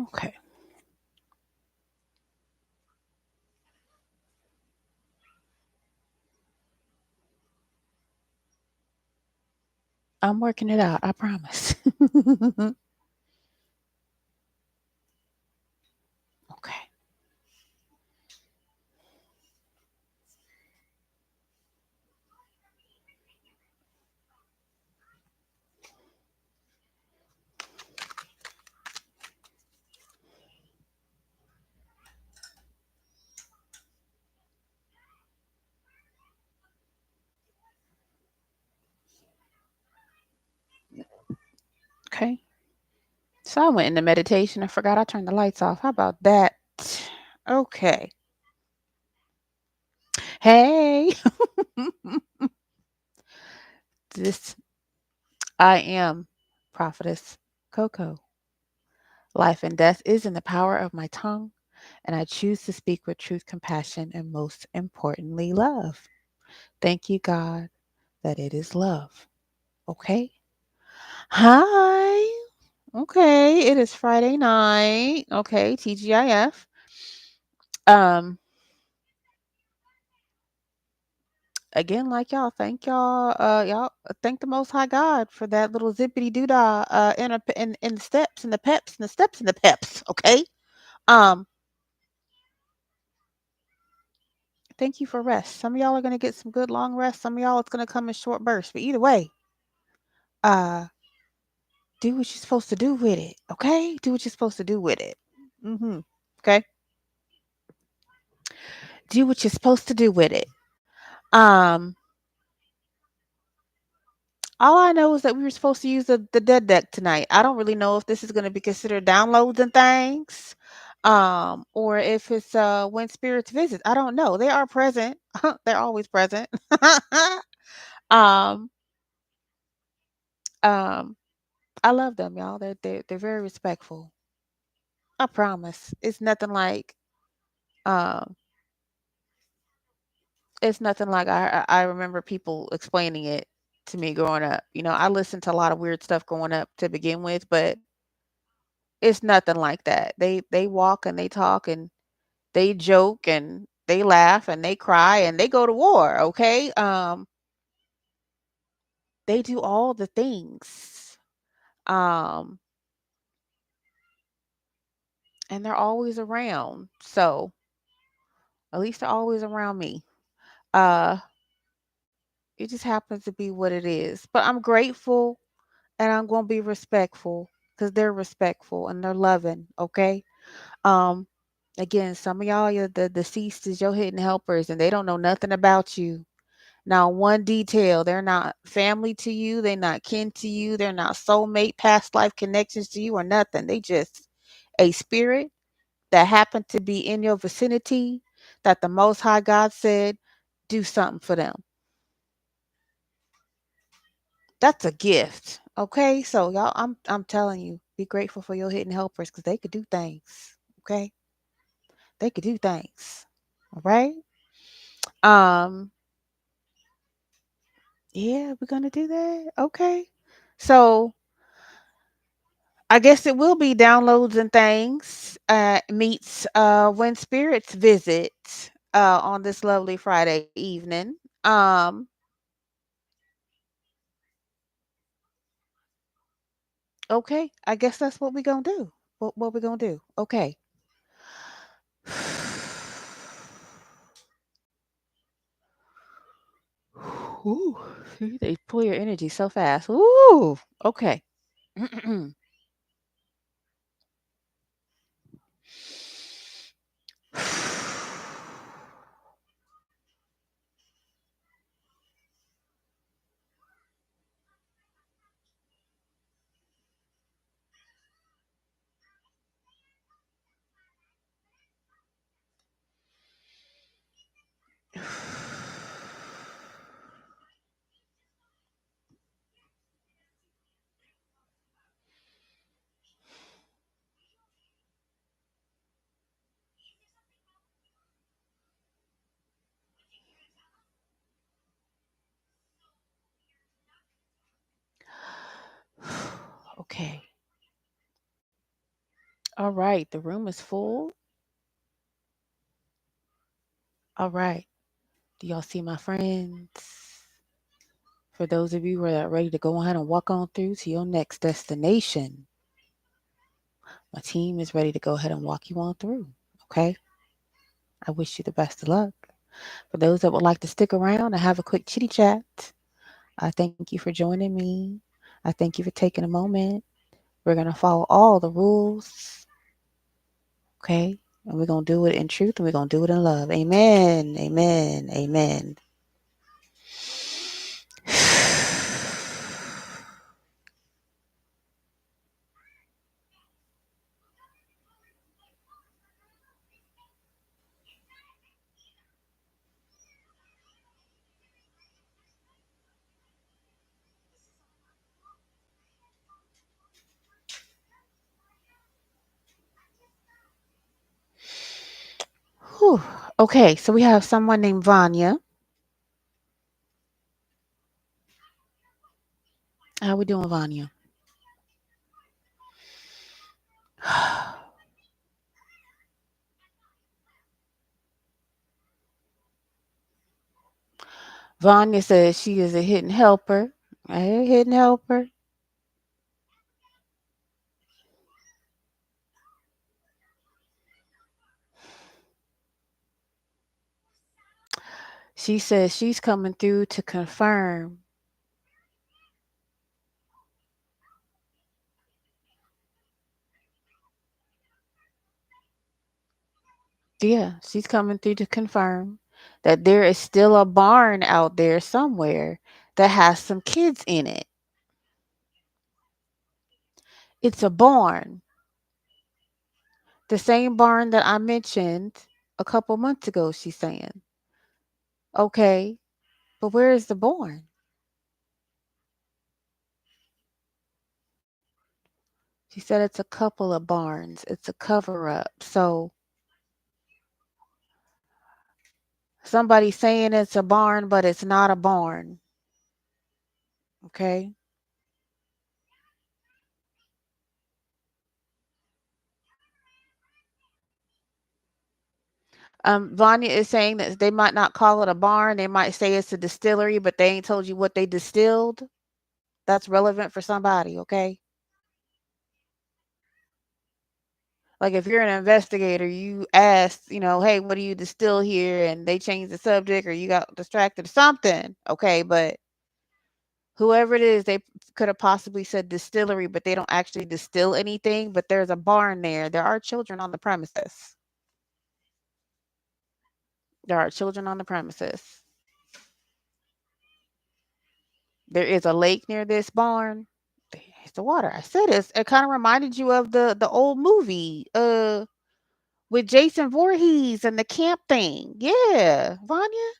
Okay. I'm working it out. I promise. Okay. Okay. So I went into meditation. I forgot I turned the lights off. How about that? Okay. Hey. This I am Prophetess Coko. Life and death is in the power of my tongue, and I choose to speak with truth, compassion, and most importantly, love. Thank you, God, that it is love. Okay. Hi. Okay. It is Friday night. Okay. TGIF. Um, Again, like y'all, thank y'all, y'all thank the Most High God for that little zippity doodah, in the steps and the peps and the steps and the peps. Okay. Um, Thank you for rest. Some of y'all are gonna get some good long rest. Some of y'all it's gonna come in short bursts. But either way, uh, do what you're supposed to do with it. Okay, do what you're supposed to do with it. Okay, do what you're supposed to do with it. Um, all I know is that we were supposed to use the dead deck tonight. I don't really know if this is gonna be considered downloads and things, or if it's when spirits visit. I don't know. They are present. They're always present. um, um, I love them, y'all. They're very respectful. I promise. Um it's nothing like I remember people explaining it to me growing up. You know, I listened to a lot of weird stuff growing up to begin with, but it's nothing like that. They walk and they talk and they joke and they laugh and they cry and they go to war, okay? They do all the things. Um and they're always around. So, at least they're always around me. Uh it just happens to be what it is. But I'm grateful and I'm going to be respectful because they're respectful and they're loving. Okay. Um, Again, some of y'all, you're the deceased is your hidden helpers and they don't know nothing about you. Now, one detail, they're not family to you. They're not kin to you. They're not soulmate, past life connections to you or nothing. They just a spirit that happened to be in your vicinity that the Most High God said, do something for them. That's a gift. Okay? So y'all I'm telling you, be grateful for your hidden helpers cuz they could do things. Okay? They could do things. All right? Um yeah, we're going to do that. Okay. So, I guess it will be downloads and things meets when spirits visit on this lovely Friday evening. Um okay, I guess that's what we're going to do. What we're going to do. Okay. Ooh, see, they pull your energy so fast. Ooh, okay. Okay. All right, the room is full. All right. Do y'all see my friends? For those of you who are ready to go ahead and walk on through to your next destination, my team is ready to go ahead and walk you on through. Okay? I wish you the best of luck. For those that would like to stick around and have a quick chitty chat, I thank you for joining me. I thank you for taking a moment. We're going to follow all the rules. Okay? And we're going to do it in truth and we're going to do it in love. Amen. Amen. Amen. Whew. Okay, so we have someone named Vanya. How we doing, Vanya? Vanya says she is a hidden helper. A hidden helper. She says she's coming through to confirm. Yeah, she's coming through to confirm that there is still a barn out there somewhere that has some kids in it. It's a barn. The same barn that I mentioned a couple months ago, she's saying. Okay, but where is the barn? She said it's a couple of barns. It's a cover up. So somebody's saying it's a barn, but it's not a barn. Okay. Vanya is saying that they might not call it a barn. They might say it's a distillery, but they ain't told you what they distilled. That's relevant for somebody. Okay. Like if you're an investigator, you ask, hey, what do you distill here? And they change the subject or you got distracted or something. Okay. But whoever it is, they could have possibly said distillery, but they don't actually distill anything. But there's a barn there. There are children on the premises. There are children on the premises. There is a lake near this barn. It's the water. I said it kind of reminded you of the old movie with Jason Voorhees and the camp thing. Yeah, Vanya.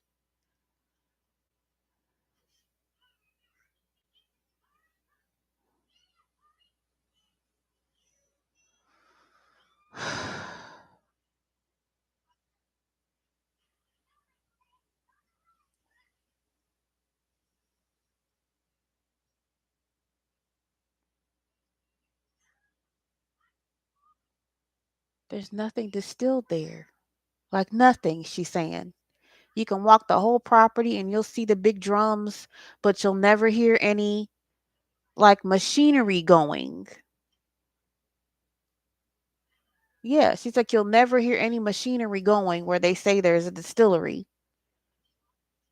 There's nothing distilled there. Like nothing, she's saying. You can walk the whole property and you'll see the big drums, but you'll never hear any like machinery going. Yeah, she's like, you'll never hear any machinery going where they say there's a distillery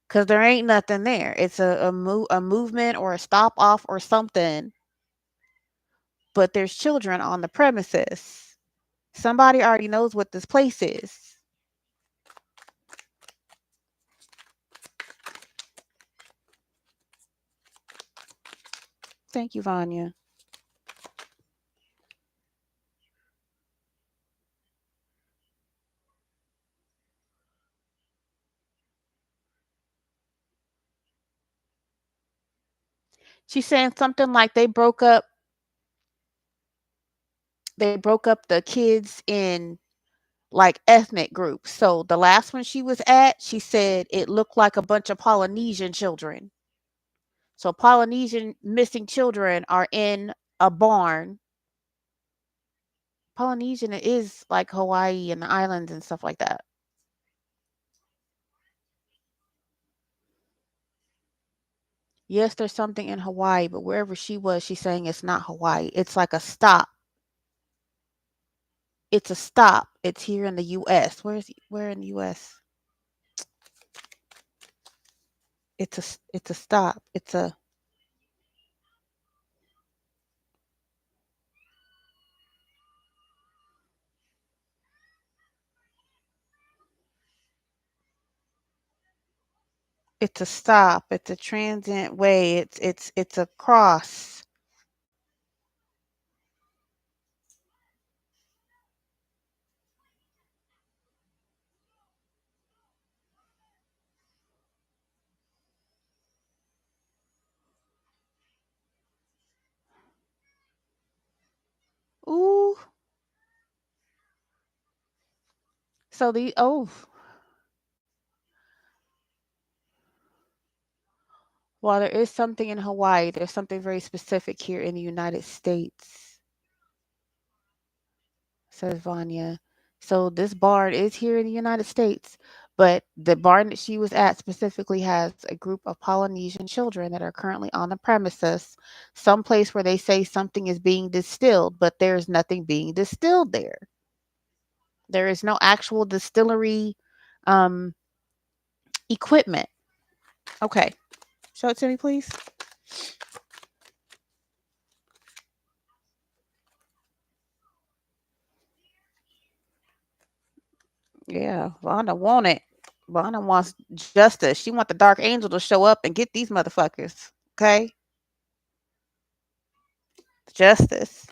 because there ain't nothing there. It's a movement or a stop off or something, but there's children on the premises. Somebody already knows what this place is. Thank you, Vanya. She's saying something like they broke up the kids in like ethnic groups. So the last one she was at, she said it looked like a bunch of Polynesian children. So Polynesian missing children are in a barn Polynesian is like Hawaii and the islands and stuff like that. Yes, there's something in Hawaii, but wherever she was, she's saying it's not Hawaii. It's like a stop. It's a stop. It's here in the US. Where in the US? It's a stop. It's a stop. It's a transient way. It's a cross. Ooh. So while there is something in Hawaii, there's something very specific here in the United States, says Vanya. So this barn is here in the United States, but the barn that she was at specifically has a group of Polynesian children that are currently on the premises, someplace where they say something is being distilled, but there's nothing being distilled there. There is no actual distillery um, equipment. Okay, show it to me, please. Yeah, Vonda want it. Vonda wants justice. She want the dark angel to show up and get these motherfuckers. Okay, justice.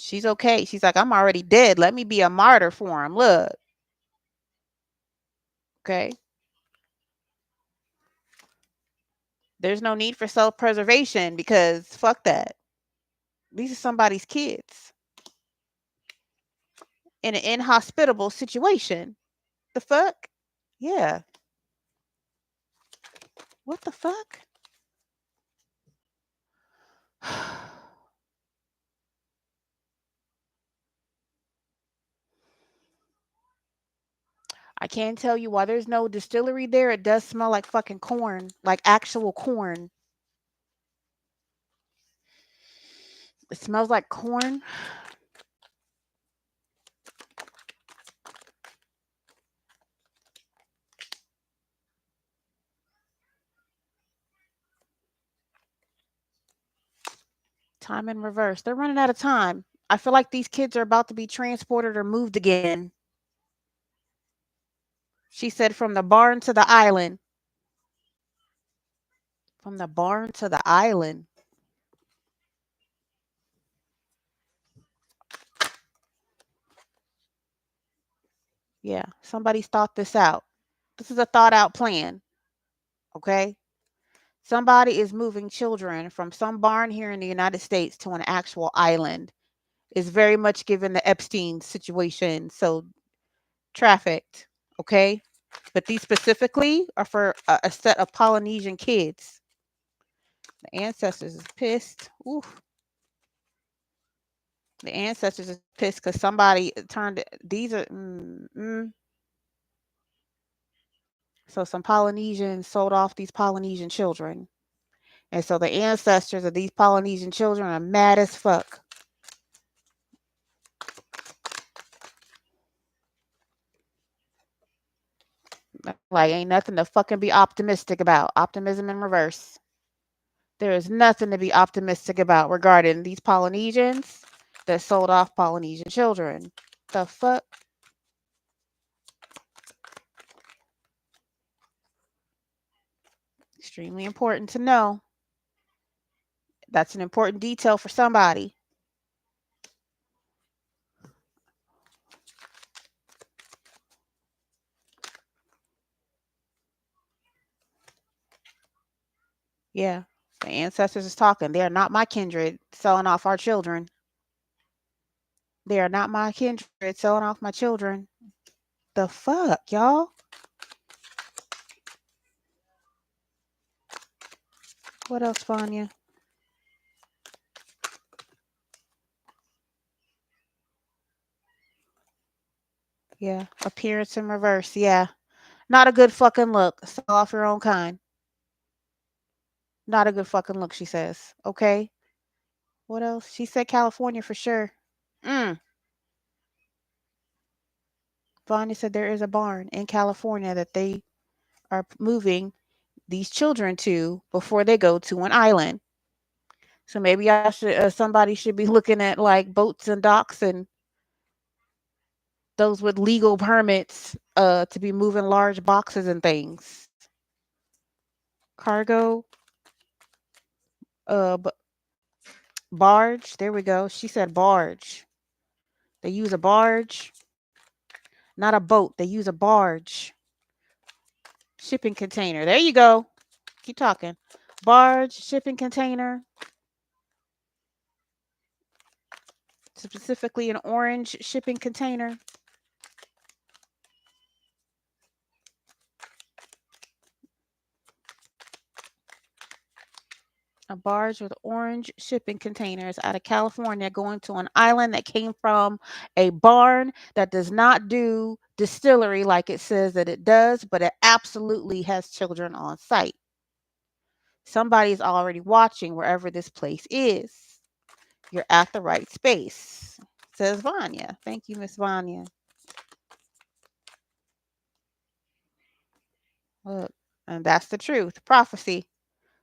She's okay. She's like, I'm already dead. Let me be a martyr for him. Look. Okay. There's no need for self-preservation because fuck that. These are somebody's kids in an inhospitable situation. The fuck? Yeah. What the fuck? I can't tell you why there's no distillery there. It does smell like fucking corn, like actual corn. It smells like corn. Time in reverse. They're running out of time. I feel like these kids are about to be transported or moved again. She said from the barn to the island. From the barn to the island. Yeah, somebody's thought this out. This is a thought out plan. Okay? Somebody is moving children from some barn here in the United States to an actual island. Is very much given the Epstein situation. So trafficked. Okay? But these specifically are for a set of Polynesian kids. The ancestors is pissed. Ooh. The ancestors is pissed because somebody turned these are so some Polynesians sold off these Polynesian children. And so the ancestors of these Polynesian children are mad as fuck. Like ain't nothing to fucking be optimistic about. Optimism in reverse. There is nothing to be optimistic about regarding these Polynesians that sold off Polynesian children. The fuck? Extremely important to know. That's an important detail for somebody. Yeah. The ancestors is talking. They are not my kindred selling off our children. They are not my kindred selling off my children. The fuck, y'all? What else, Fanya? Yeah. Appearance in reverse. Yeah. Not a good fucking look. Sell off your own kind. Not a good fucking look, she says. Okay. What else? She said California for sure. Mm. Vanya said there is a barn in California that they are moving these children to before they go to an island. So maybe I should, somebody should be looking at like boats and docks and those with legal permits to be moving large boxes and things. Cargo, uh, b- barge. There we go. She said barge. They use a barge, not a boat. They use a barge. Shipping container. There you go. Keep talking. Barge, shipping container, specifically an orange shipping container. A barge with orange shipping containers out of California going to an island that came from a barn that does not do distillery like it says that it does, but it absolutely has children on site. Somebody's already watching wherever this place is. You're at the right space, says Vanya. Thank you, Miss Vanya. Look, and that's the truth. Prophecy.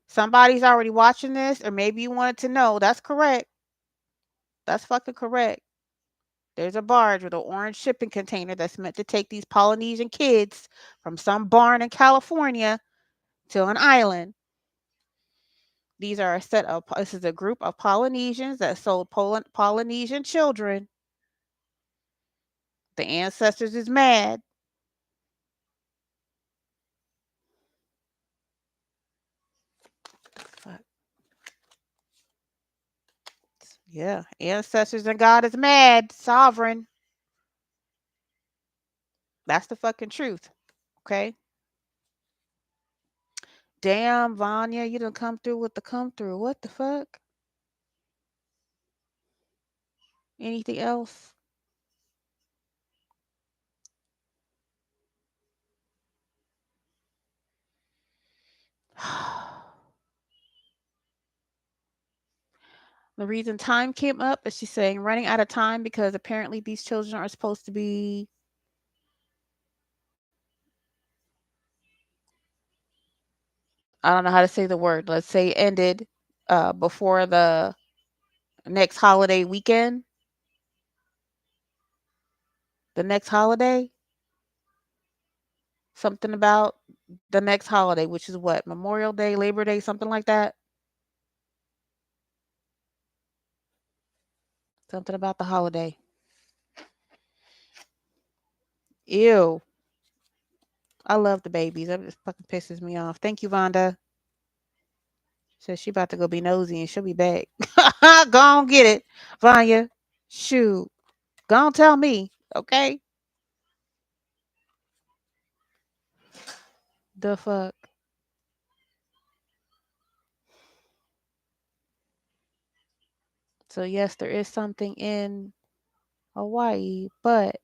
Somebody's already watching this, or maybe you wanted to know. That's correct. That's fucking correct. There's a barge with an orange shipping container that's meant to take these Polynesian kids from some barn in California to an island. This is a group of Polynesians that sold Polynesian children. The ancestors is mad. Fuck. Yeah, ancestors and God is mad. Sovereign. That's the fucking truth. Okay. Damn, Vanya, you done come through with the come through. What the fuck? Anything else? The reason time came up is she's saying running out of time because apparently these children are supposed to be, I don't know how to say the word. Let's say ended before the next holiday weekend. The next holiday, something about the next holiday, which is what? Memorial Day, Labor Day, something like that. Something about the holiday. Ew. I love the babies. That just fucking pisses me off. Thank you, Vonda. Says she about to go be nosy and she'll be back. Go on get it, Vanya. Shoot. Go on tell me. Okay. The fuck. So yes, there is something in Hawaii, but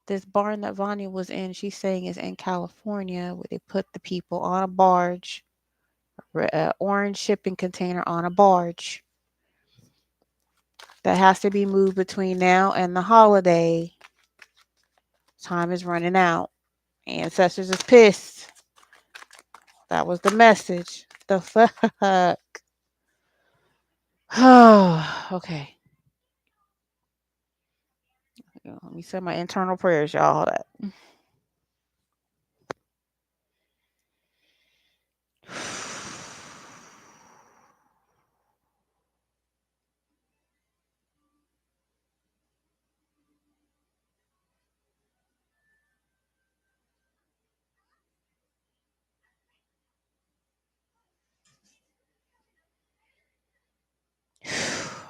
this barn that Vanya was in, she's saying is in California, where they put the people on a barge, orange shipping container on a barge that has to be moved between now and the holiday. Time is running out. Ancestors is pissed. That was the message. The fuck. Okay. Let me say my internal prayers, y'all. Hold that.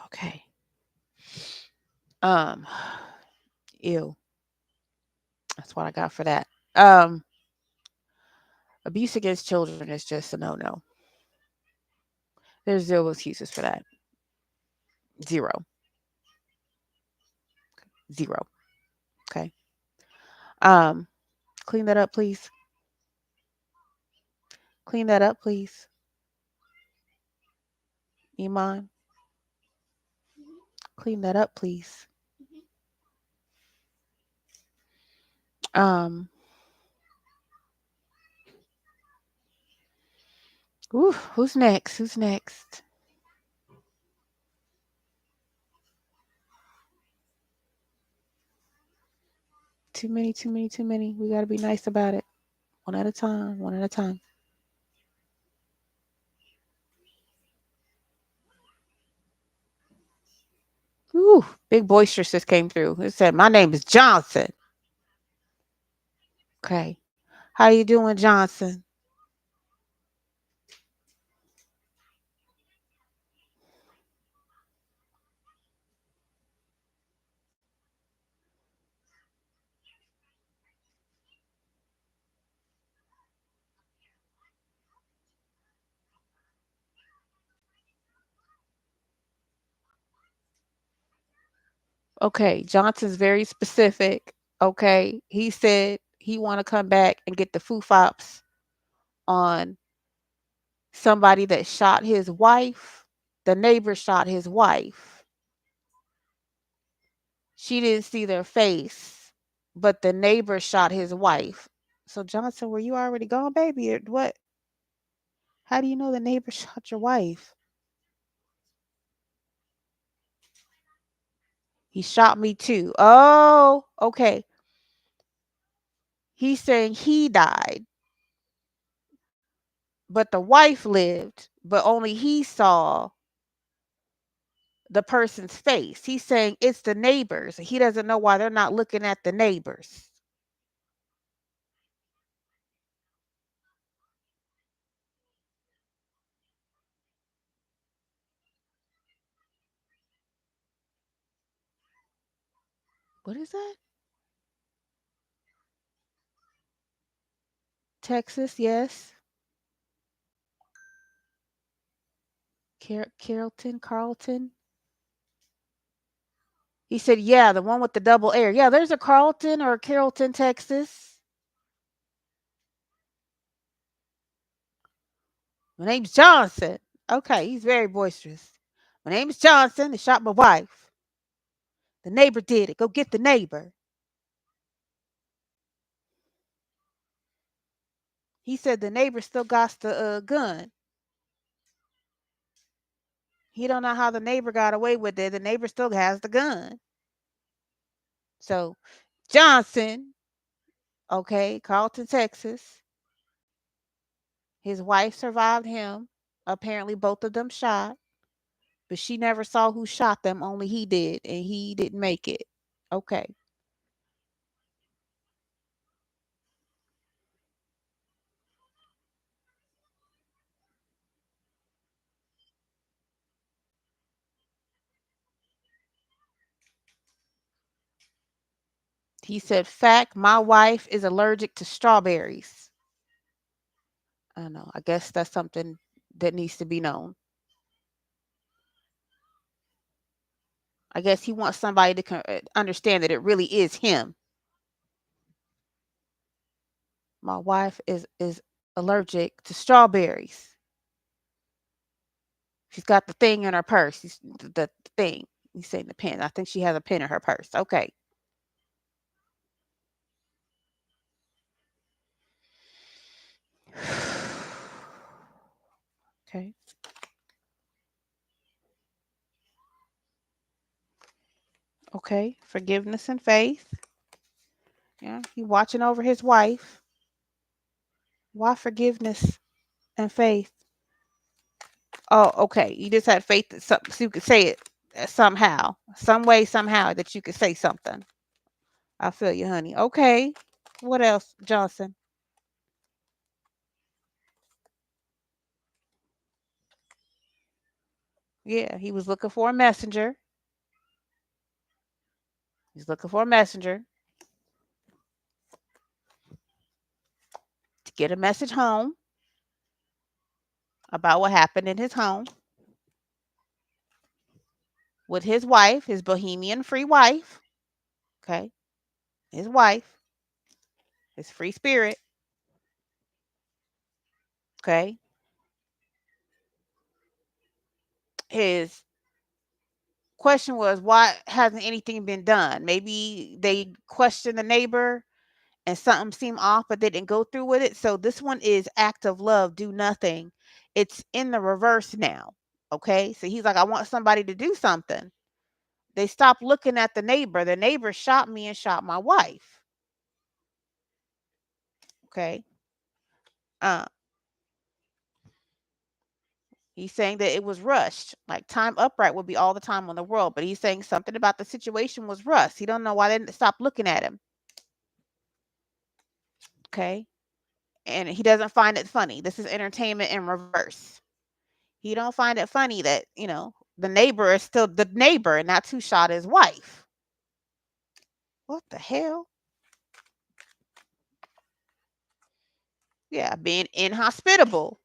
Okay. Um, ew. That's what I got for that. Um, Abuse against children is just a no-no. There's zero excuses for that. Zero. Zero. Okay. Um, clean that up, please. Clean that up, please. Iman, clean that up, please. Um, ooh, who's next? Who's next? Too many, too many, too many. We got to be nice about it. One at a time, one at a time. Ooh, big boisterous just came through. It said, "My name is Johnson." Okay. How you doing, Johnson? Okay, Johnson's very specific. Okay. He said he want to come back and get the foo-fops on somebody that shot his wife. The neighbor shot his wife. She didn't see their face, but the neighbor shot his wife. So Johnson, were you already gone, baby? Or what? How do you know the neighbor shot your wife? He shot me too. Oh, okay. He's saying he died, but the wife lived, but only he saw the person's face. He's saying it's the neighbors. He doesn't know why they're not looking at the neighbors. What is that? Texas, yes. Carlton. He said, yeah, the one with the double air. Yeah, there's a Carlton or a Carrollton, Texas. My name's Johnson. Okay, he's very boisterous. My name is Johnson. They shot my wife. The neighbor did it. Go get the neighbor. He said the neighbor still got the gun. He don't know how the neighbor got away with it. The neighbor still has the gun. So Johnson, okay, Carlton, Texas. His wife survived him. Apparently, both of them shot, but she never saw who shot them. Only he did, and he didn't make it. Okay. He said, "Fact, my wife is allergic to strawberries." I don't know. I guess that's something that needs to be known. I guess he wants somebody to understand that it really is him. My wife is allergic to strawberries. She's got the thing in her purse. The thing. He's saying the pen. I think she has a pen in her purse. Okay. Okay. Okay. Forgiveness and faith. Yeah. He watching over his wife. Why forgiveness and faith? Oh, okay. You just had faith that so you could say it somehow, some way, somehow that you could say something. I feel you, honey. Okay. What else, Johnson? Yeah, he was looking for a messenger. He's looking for a messenger to get a message home about what happened in his home with his wife, his bohemian free wife. Okay. His wife. his free spirit. Okay. His question was, why hasn't anything been done? Maybe they questioned the neighbor and something seemed off, but they didn't go through with it. So this one is act of love, do nothing. It's in the reverse now. Okay. So he's like, I want somebody to do something. They stopped looking at the neighbor. The neighbor shot me and shot my wife. Okay. Uh, he's saying that it was rushed. Like time upright would be all the time on the world, but he's saying something about the situation was rushed. He don't know why they didn't stop looking at him. Okay. And he doesn't find it funny. This is entertainment in reverse. He don't find it funny that, the neighbor is still the neighbor and that's who shot his wife. What the hell? Yeah, being inhospitable.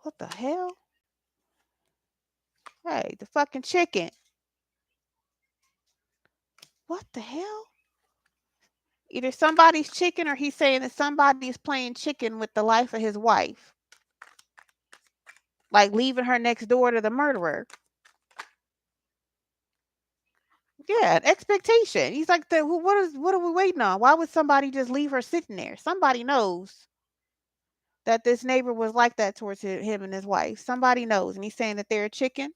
What the hell? Hey, the fucking chicken. What the hell? Either somebody's chicken or he's saying that somebody's playing chicken with the life of his wife. Like leaving her next door to the murderer. Yeah, an expectation. He's like, what are we waiting on? Why would somebody just leave her sitting there? Somebody knows that this neighbor was like that towards him and his wife. Somebody knows, and he's saying that they're a chicken.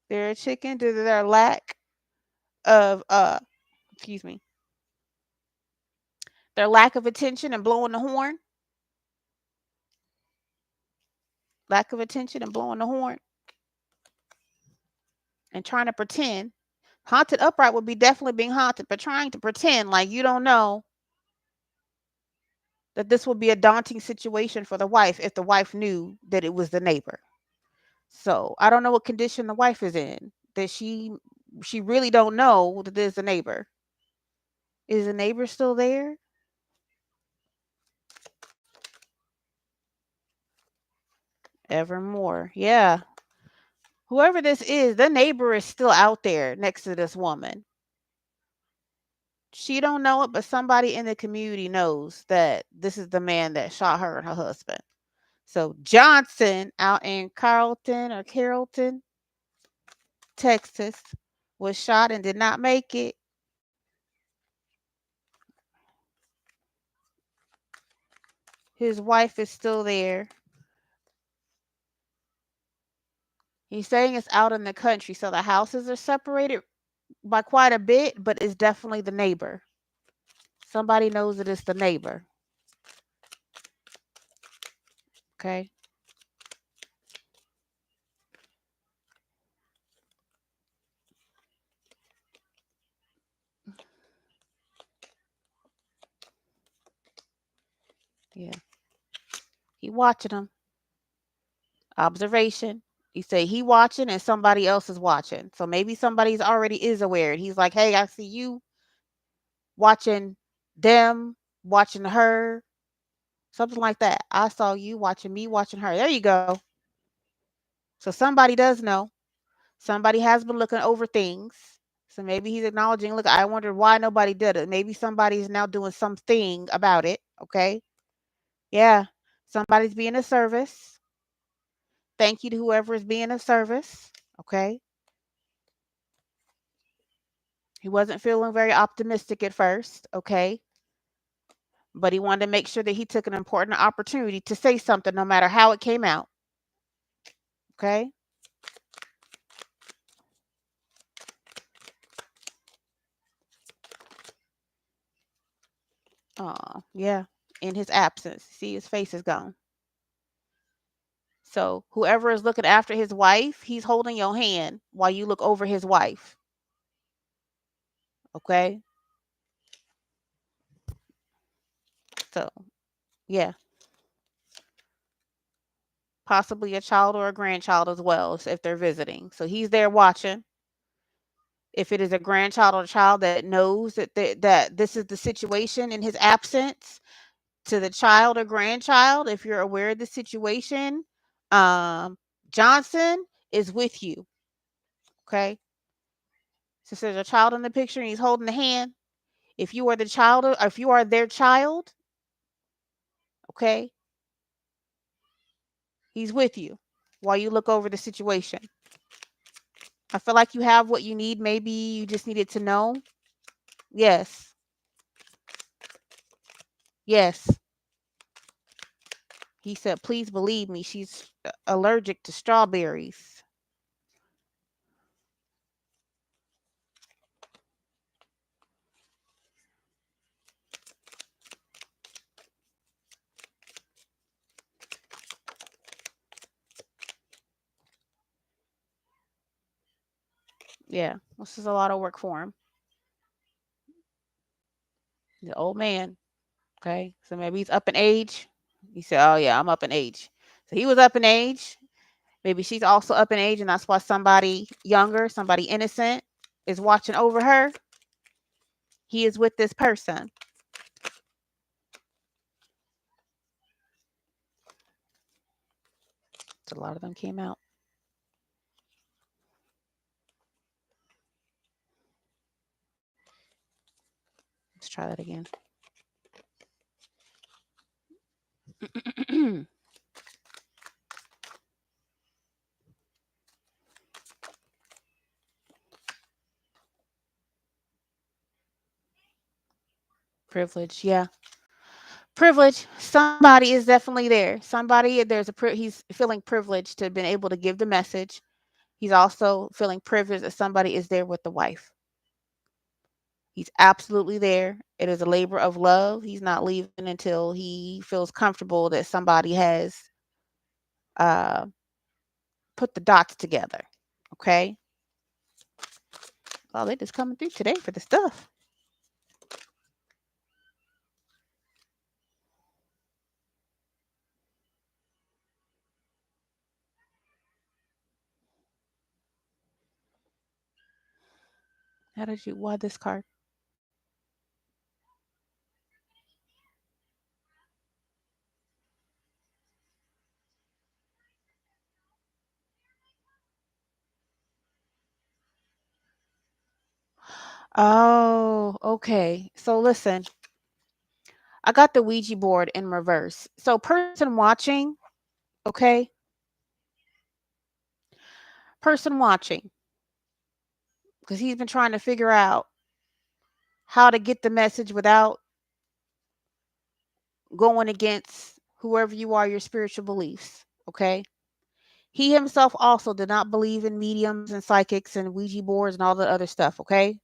They're a chicken due to their lack of excuse me, their lack of attention and blowing the horn. Lack of attention and blowing the horn and trying to pretend. Haunted upright would be definitely being haunted, but trying to pretend like you don't know that this will be a daunting situation for the wife if the wife knew that it was the neighbor. So I don't know what condition the wife is in. That she really don't know that there's a neighbor. Is the neighbor still there? Evermore. Yeah. Whoever this is, the neighbor is still out there next to this woman. She don't know it, but somebody in the community knows that this is the man that shot her and her husband. So Johnson out in Carrollton, Texas, was shot and did not make it. His wife is still there. He's saying it's out in the country, so the houses are separated by quite a bit, but it's definitely the neighbor. Somebody knows that it's the neighbor. Okay. Yeah. He watching them. Observation. He say he watching and somebody else is watching. So maybe somebody's already is aware. And he's like, hey, I see you watching them, watching her, something like that. I saw you watching me, watching her. There you go. So somebody does know. Somebody has been looking over things. So maybe he's acknowledging, look, I wondered why nobody did it. Maybe somebody's now doing something about it. Okay. Yeah. Somebody's being of service. Thank you to whoever is being of service. Okay. He wasn't feeling very optimistic at first. Okay. But he wanted to make sure that he took an important opportunity to say something no matter how it came out. Okay. Oh, yeah. In his absence. See, his face is gone. So whoever is looking after his wife, he's holding your hand while you look over his wife. Okay. So, yeah. Possibly a child or a grandchild as well if they're visiting. So he's there watching. If it is a grandchild or a child that knows that this is the situation in his absence, to the child or grandchild, if you're aware of the situation, um, Johnson is with you. Okay. Since there's a child in the picture and he's holding the hand, if you are the child, or if you are their child, okay, he's with you while you look over the situation. I feel like you have what you need. Maybe you just needed to know. Yes. Yes. He said, please believe me. She's allergic to strawberries. Yeah. This is a lot of work for him. The old man. Okay. So maybe he's up in age. He said, oh, yeah, I'm up in age. So he was up in age. Maybe she's also up in age, and that's why somebody younger, somebody innocent is watching over her. He is with this person. So a lot of them came out. Let's try that again. Privilege, yeah. Privilege. Somebody is definitely there. Somebody, he's feeling privileged to have been able to give the message. He's also feeling privileged that somebody is there with the wife. He's absolutely there. It is a labor of love. He's not leaving until he feels comfortable that somebody has uh, put the dots together. Okay. Oh, they're just coming through today for the stuff. Why this card? Oh, okay. So listen, I got the Ouija board in reverse. So person watching, okay? Person watching, because he's been trying to figure out how to get the message without going against whoever you are, your spiritual beliefs, okay? He himself also did not believe in mediums and psychics and Ouija boards and all the other stuff, okay?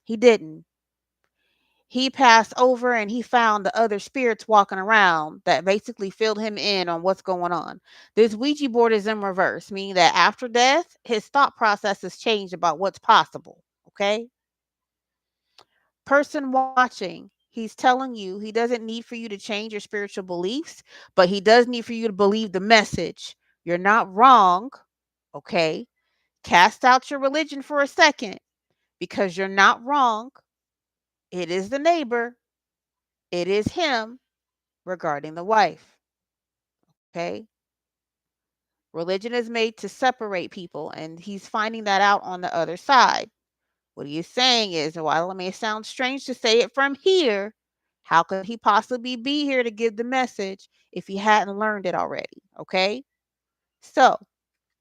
He didn't. He passed over and he found the other spirits walking around that basically filled him in on what's going on. This Ouija board is in reverse, meaning that after death, his thought process has changed about what's possible. Okay. Person watching, he's telling you he doesn't need for you to change your spiritual beliefs, but he does need for you to believe the message. You're not wrong. Okay. Cast out your religion for a second because you're not wrong. It is the neighbor, it is him regarding the wife. Okay. Religion is made to separate people, and he's finding that out on the other side. What he is saying is, while it may sound strange to say it from here, how could he possibly be here to give the message if he hadn't learned it already? Okay. So,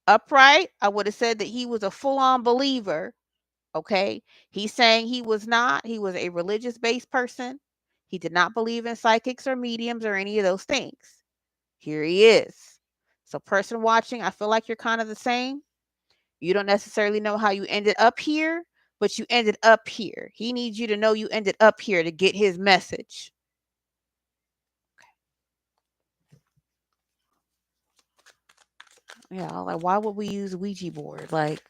upright, I would have said that he was a full on believer. Okay. He's saying he was not. He was a religious based person. He did not believe in psychics or mediums or any of those things. Here he is. So, person watching, I feel like you're kind of the same. You don't necessarily know how you ended up here, but you ended up here. He needs you to know you ended up here to get his message. Yeah, like why would we use Ouija board? Like,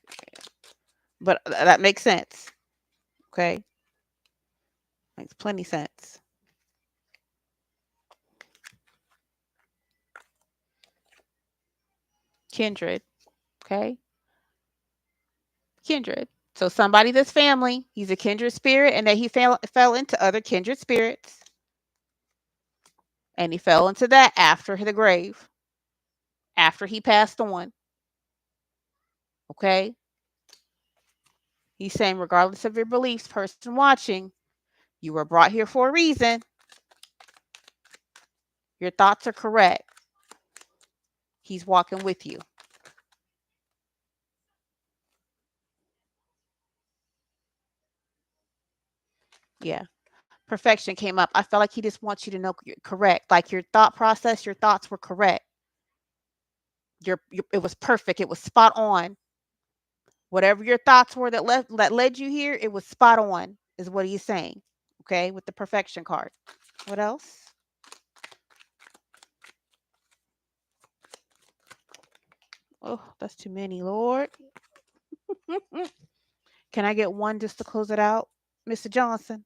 but that makes sense. Okay, makes plenty sense. Kindred. Okay, kindred. So somebody that's family. He's a kindred spirit, and that he fell into other kindred spirits, and he fell into that after the grave, after he passed on. Okay. He's saying, regardless of your beliefs, person watching, you were brought here for a reason. Your thoughts are correct. He's walking with you. Yeah. Perfection came up. I felt like he just wants you to know you're correct. Like your thought process, your thoughts were correct. It was perfect. It was spot on. Whatever your thoughts were that led you here, it was spot on, is what he's saying. Okay, with the perfection card. What else? Oh, that's too many, Lord. Can I get one just to close it out, Mr. Johnson?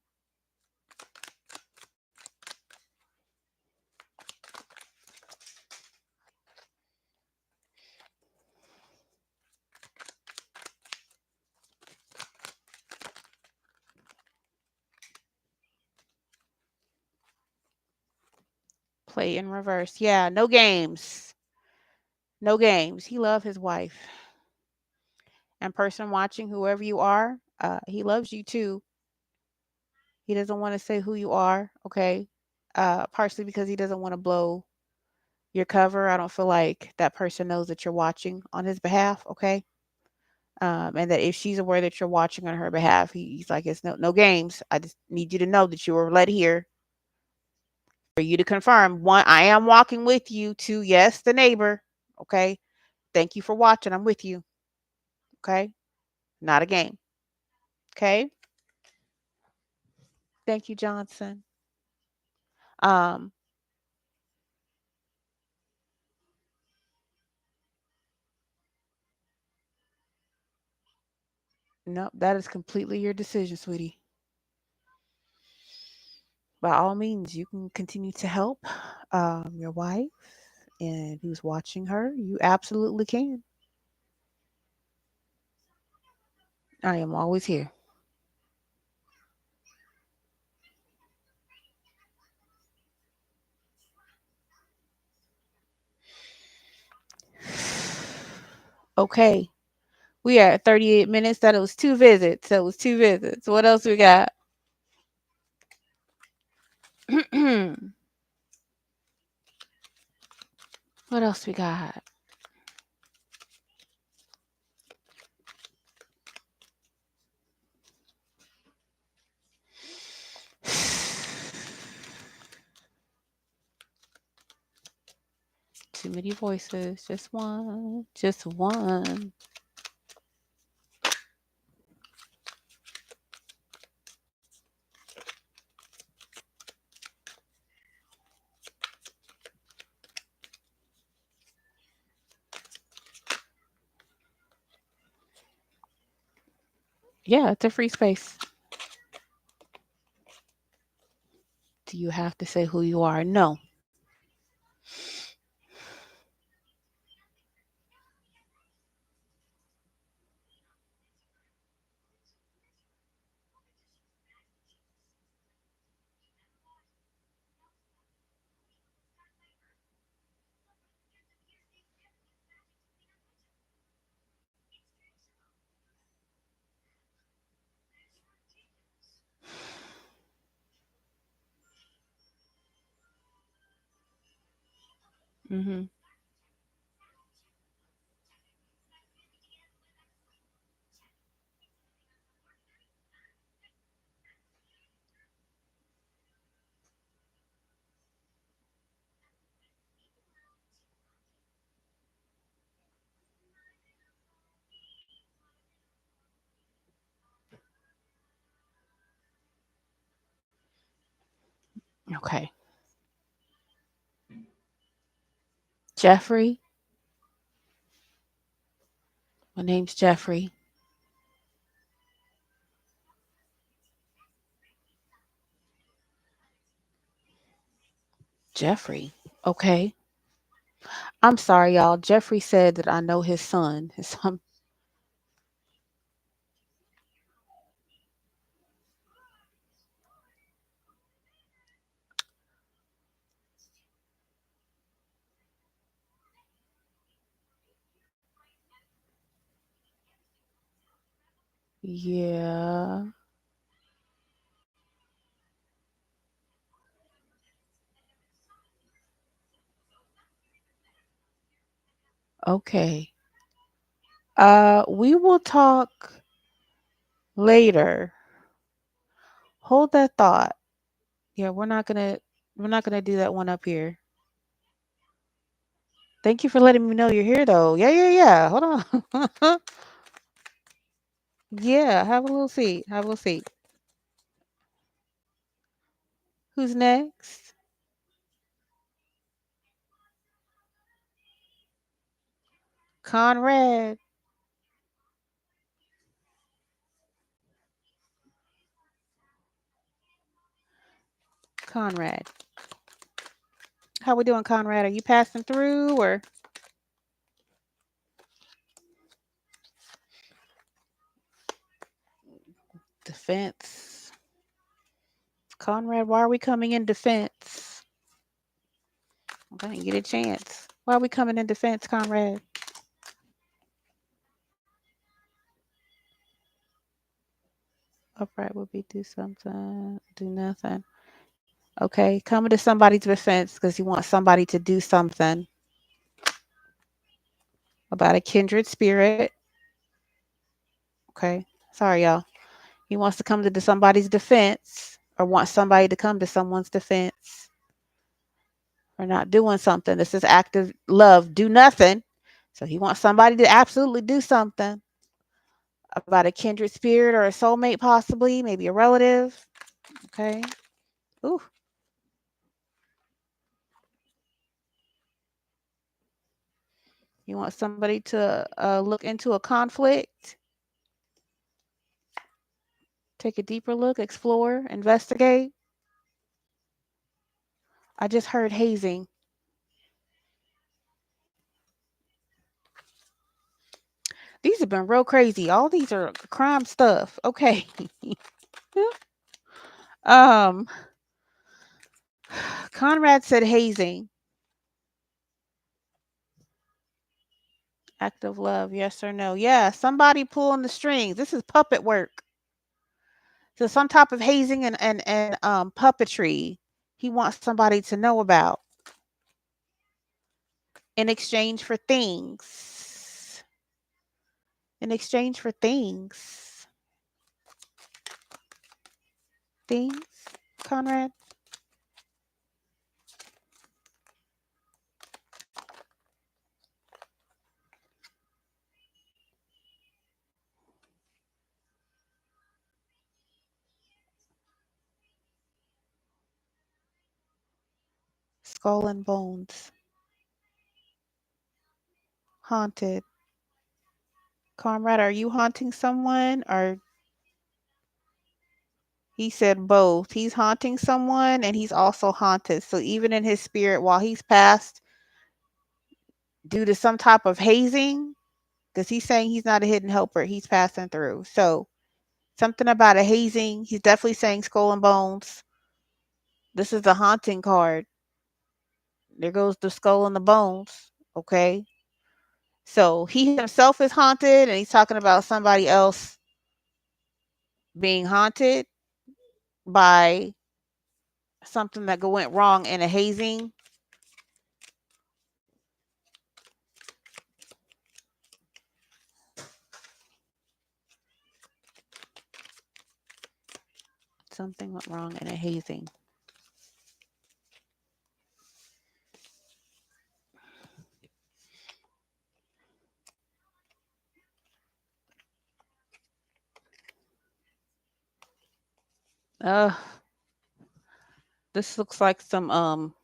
Play in reverse. Yeah, no games. No games. He loves his wife. And person watching, whoever you are, he loves you too. He doesn't want to say who you are, okay? Partially because he doesn't want to blow your cover. I don't feel like that person knows that you're watching on his behalf, okay? And that if she's aware that you're watching on her behalf, he's like, it's no games. I just need you to know that you were led here for you to confirm. One, I am walking with you. Two, yes, the neighbor, okay? Thank you for watching. I'm with you, okay? Not a game, okay? Thank you, Johnson. Um, no, that is completely your decision, sweetie. By all means, you can continue to help your wife and who's watching her. You absolutely can. I am always here. Okay. We are at 38 minutes. That was two visits. That was two visits. What else we got? What else we got? Too many voices. Just one. Just one. Yeah, it's a free space. Do you have to say who you are? No. Mm-hmm. Okay. Jeffrey. My name's Jeffrey. Jeffrey. Okay. I'm sorry, y'all. Jeffrey said that I know his son. His son. Yeah. Okay. We will talk later. Hold that thought. Yeah, we're not gonna do that one up here. Thank you for letting me know you're here though. Yeah, yeah, yeah. Hold on. Yeah, have a little seat. Have a little seat. Who's next? Conrad. Conrad. How we doing, Conrad? Are you passing through or defense? Conrad, why are we coming in defense? Okay, get a chance. Why are we coming in defense, Conrad? Upright would be do something, do nothing. Okay, coming to somebody's defense because you want somebody to do something about a kindred spirit. Okay, sorry, y'all. He wants to come to somebody's defense or wants somebody to come to someone's defense for not doing something. This is active love, do nothing. So he wants somebody to absolutely do something about a kindred spirit or a soulmate, possibly, maybe a relative. Okay. Ooh. You want somebody to look into a conflict, take a deeper look, explore, investigate. I just heard hazing. These have been real crazy. All these are crime stuff. Okay. um, Conrad said hazing. Act of love, yes or no? Yeah, somebody pulling the strings. This is puppet work. So some type of hazing and puppetry he wants somebody to know about in exchange for things. In exchange for things. Things, Conrad? Skull and bones. Haunted. Conrad, are you haunting someone or he said both. He's haunting someone and he's also haunted. So even in his spirit, while he's passed due to some type of hazing, because he's saying he's not a hidden helper, he's passing through. So something about a hazing. He's definitely saying skull and bones. This is the haunting card. There goes the skull and the bones. Okay. So he himself is haunted and he's talking about somebody else being haunted by something that went wrong in a hazing. Something went wrong in a hazing. Uh, this looks like some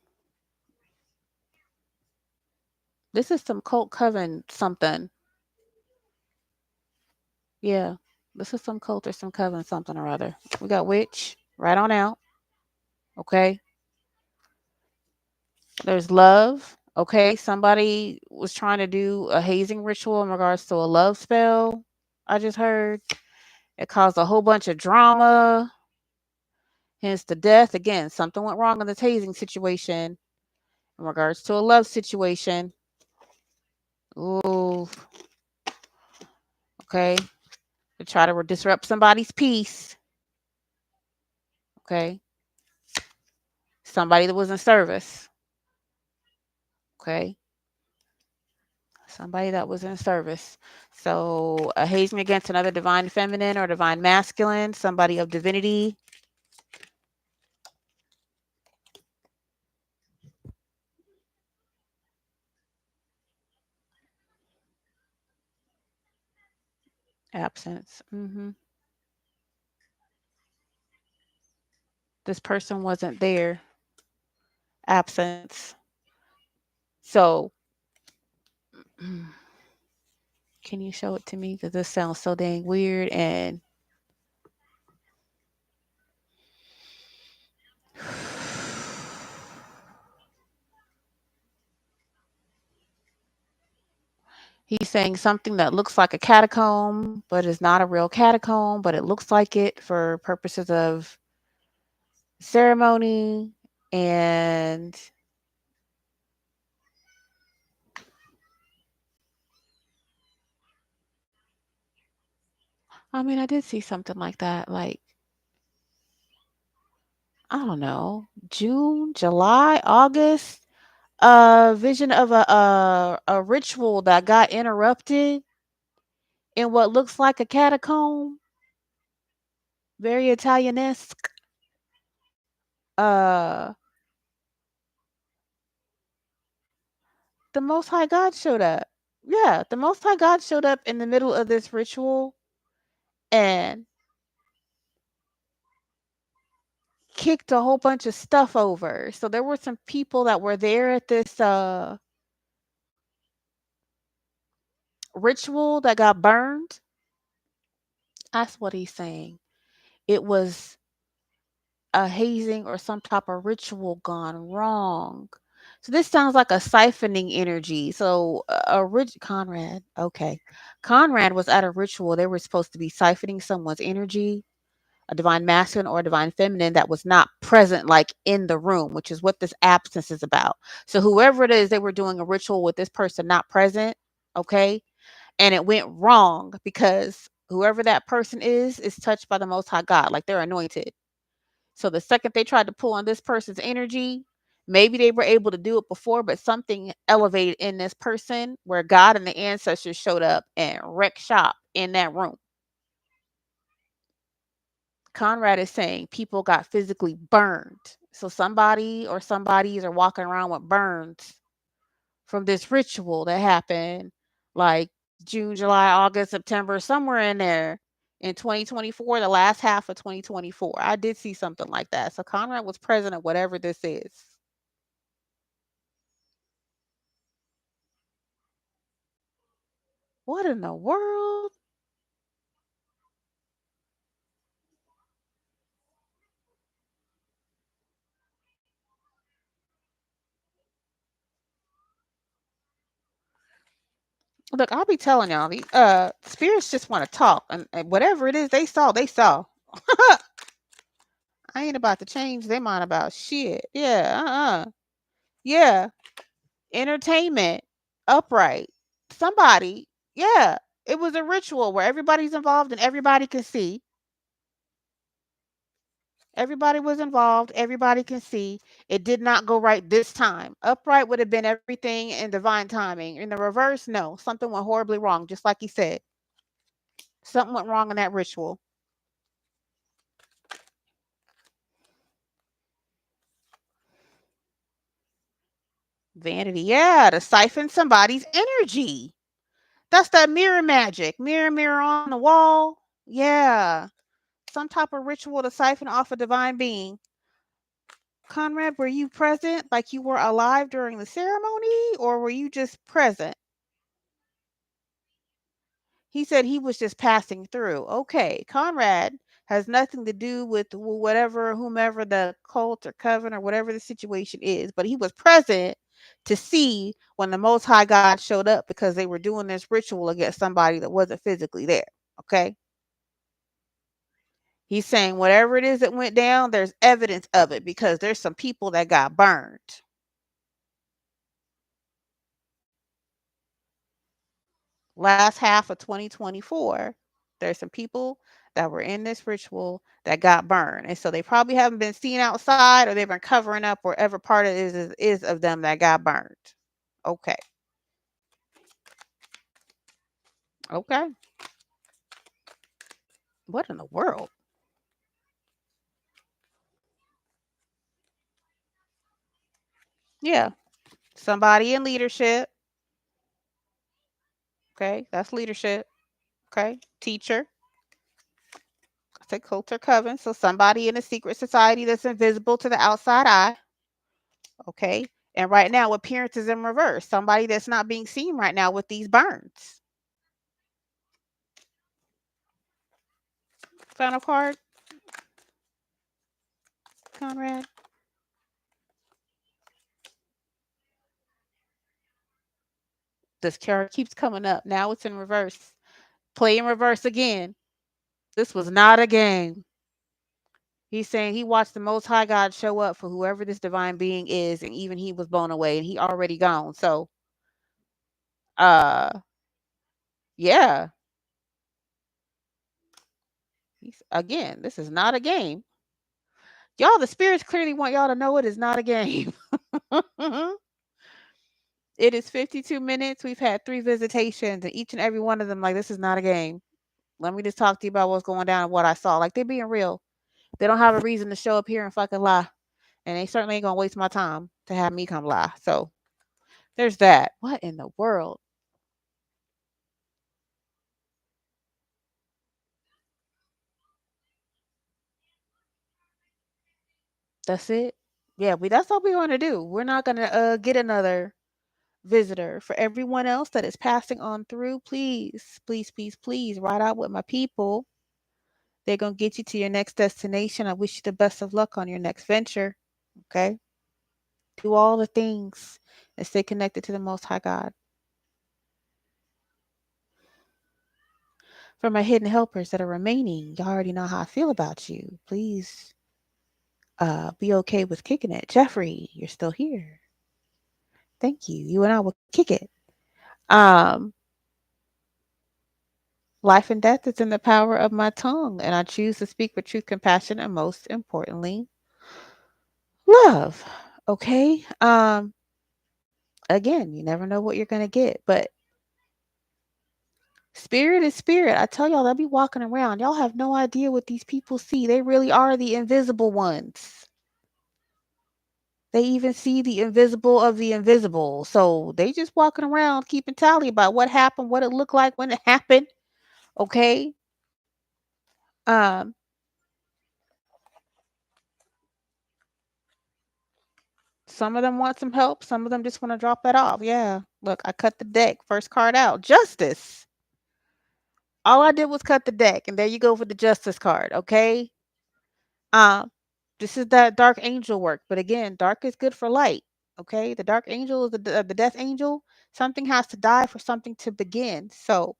this is some cult coven something. Yeah. This is some cult or some coven something or other. We got witch right on out. Okay. There's love. Okay. Somebody was trying to do a hazing ritual in regards to a love spell. I just heard it caused a whole bunch of drama, hence the death. Again, something went wrong in the hazing situation in regards to a love situation. Ooh. Okay. to try to disrupt somebody's peace. Okay. Somebody that was in service. Okay. Somebody that was in service. So a hazing against another divine feminine or divine masculine, somebody of divinity. Absence. This person wasn't there. Absence. So, can you show it to me? Because this sounds so dang weird. And he's saying something that looks like a catacomb, but is not a real catacomb, but it looks like it for purposes of ceremony. And I mean, I did see something like that. Like, I don't know, June, July, August. A vision of a ritual that got interrupted in what looks like a catacomb, very Italianesque. Uh, the Most High God showed up. Yeah, the Most High God showed up in the middle of this ritual and kicked a whole bunch of stuff over. So there were some people that were there at this ritual that got burned. That's what he's saying. It was a hazing or some type of ritual gone wrong. So this sounds like a siphoning energy. So a rich Conrad, okay. Conrad was at a ritual. They were supposed to be siphoning someone's energy, a divine masculine or a divine feminine that was not present, like in the room, which is what this absence is about. So whoever it is, they were doing a ritual with this person not present, okay? And it went wrong because whoever that person is touched by the Most High God, like they're anointed. So the second they tried to pull on this person's energy, maybe they were able to do it before, but something elevated in this person where God and the ancestors showed up and wrecked shop in that room. Conrad is saying people got physically burned. So somebody or somebodies are walking around with burns from this ritual that happened like June, July, August, September, somewhere in there in 2024, the last half of 2024. I did see something like that. So Conrad was present at whatever this is. What in the world? Look, I'll be telling y'all, the spirits just want to talk, and whatever it is they saw, they saw. I ain't about to change their mind about shit. Yeah, yeah. Entertainment, upright. Somebody, yeah. It was a ritual where everybody's involved and everybody can see. Everybody was involved. Everybody can see. It did not go right this time. Upright would have been everything in divine timing. In the reverse, no. Something went horribly wrong, just like he said. Something went wrong in that ritual. Vanity, yeah, to siphon somebody's energy. That's that mirror magic. Mirror, mirror on the wall. Yeah. Some type of ritual to siphon off a divine being. Conrad, were you present? Like you were alive during the ceremony, or were you just present? He said he was just passing through. Okay, Conrad has nothing to do with whatever, whomever the cult or coven or whatever the situation is, but he was present to see when the Most High God showed up because they were doing this ritual against somebody that wasn't physically there. Okay. He's saying whatever it is that went down, there's evidence of it because there's some people that got burned. Last half of 2024. There's some people that were in this ritual that got burned. And so they probably haven't been seen outside, or they've been covering up wherever part of it is of them that got burned. Okay. Okay. What in the world? Yeah. Somebody in leadership. Okay. That's leadership. Okay. Teacher. I said cult or coven. So somebody in a secret society that's invisible to the outside eye. Okay. And right now, appearance is in reverse. Somebody that's not being seen right now with these burns. Final card, Conrad. This card keeps coming up. Now it's in reverse. Play in reverse again. This was not a game. He's saying he watched the Most High God show up for whoever this divine being is, and even he was blown away, and he already gone. So, uh, yeah. Again, this is not a game. Y'all, the spirits clearly want y'all to know it is not a game. It is 52 minutes. We've had 3 visitations, and each and every one of them, like, this is not a game. Let me just talk to you about what's going down and what I saw. Like, they're being real. They don't have a reason to show up here and fucking lie. And they certainly ain't gonna waste my time to have me come lie. So there's that. What in the world? That's it. Yeah, that's all we're gonna do. We're not gonna get another visitor. For everyone else that is passing on through, please, please, please, please ride out with my people. They're gonna get you to your next destination. I wish you the best of luck on your next venture. Okay. Do all the things and stay connected to the Most High God. For my hidden helpers that are remaining, y'all already know how I feel about you. Please be okay with kicking it. Jeffrey, you're still here. Thank you. You and I will kick it. Um, Life and death is in the power of my tongue, and I choose to speak with truth, compassion, and most importantly, love. Okay. Again, you never know what you're gonna get, but spirit is spirit. I tell y'all, they'll be walking around. Y'all have no idea what these people see. They really are the invisible ones. They even see the invisible of the invisible. So they just walking around keeping tally about what happened, what it looked like when it happened. Okay. Um, some of them want some help. Some of them just want to drop that off. Yeah. Look, I cut the deck. First card out. Justice. All I did was cut the deck, and there you go for the justice card. Okay. Um, this is that dark angel work, but again, dark is good for light. Okay, the dark angel is the death angel. Something has to die for something to begin. So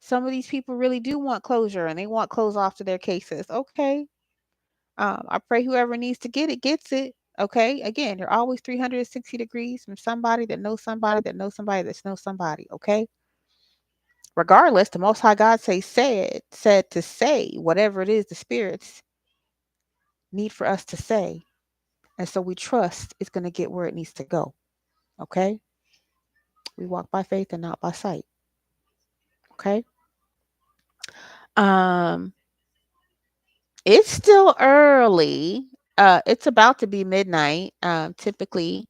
some of these people really do want closure, and they want close off to their cases. Okay, I pray whoever needs to get it gets it. Okay, again, you're always 360 degrees from somebody that knows somebody that knows somebody that knows somebody. Okay, regardless, the Most High God said to say whatever it is the spirits need for us to say. And so we trust it's going to get where it needs to go. Okay. We walk by faith and not by sight. Okay. Um, it's still early. It's about to be midnight. Typically,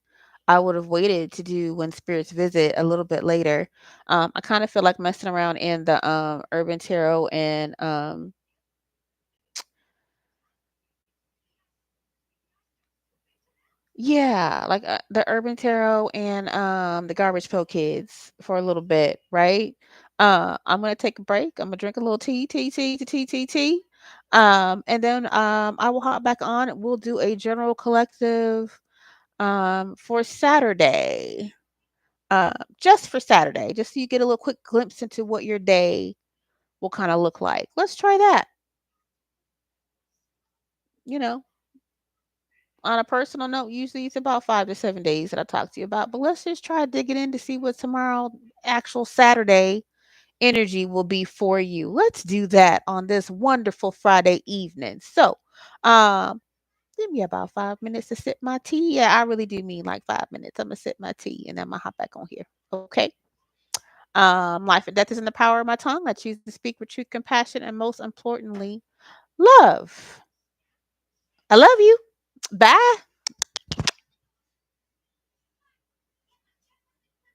I would have waited to do when spirits visit a little bit later. I kind of feel like messing around in the urban tarot and yeah, like, the Urban Tarot and, the Garbage Pail Kids for a little bit, right? I'm gonna take a break. I'm gonna drink a little tea, and then, I will hop back on, and we'll do a general collective, for Saturday, just for Saturday, just so you get a little quick glimpse into what your day will kinda look like. Let's try that, you know? On a personal note, usually it's about 5 to 7 days that I talk to you about, but let's just try digging in to see what tomorrow, actual Saturday, energy will be for you. Let's do that on this wonderful Friday evening. So, um, give me about 5 minutes to sip my tea. Yeah, I really do mean like 5 minutes. I'm gonna sip my tea and then I'm gonna hop back on here. Okay. Life and death is in the power of my tongue. I choose to speak with truth, compassion, and most importantly, love. I love you. Bye.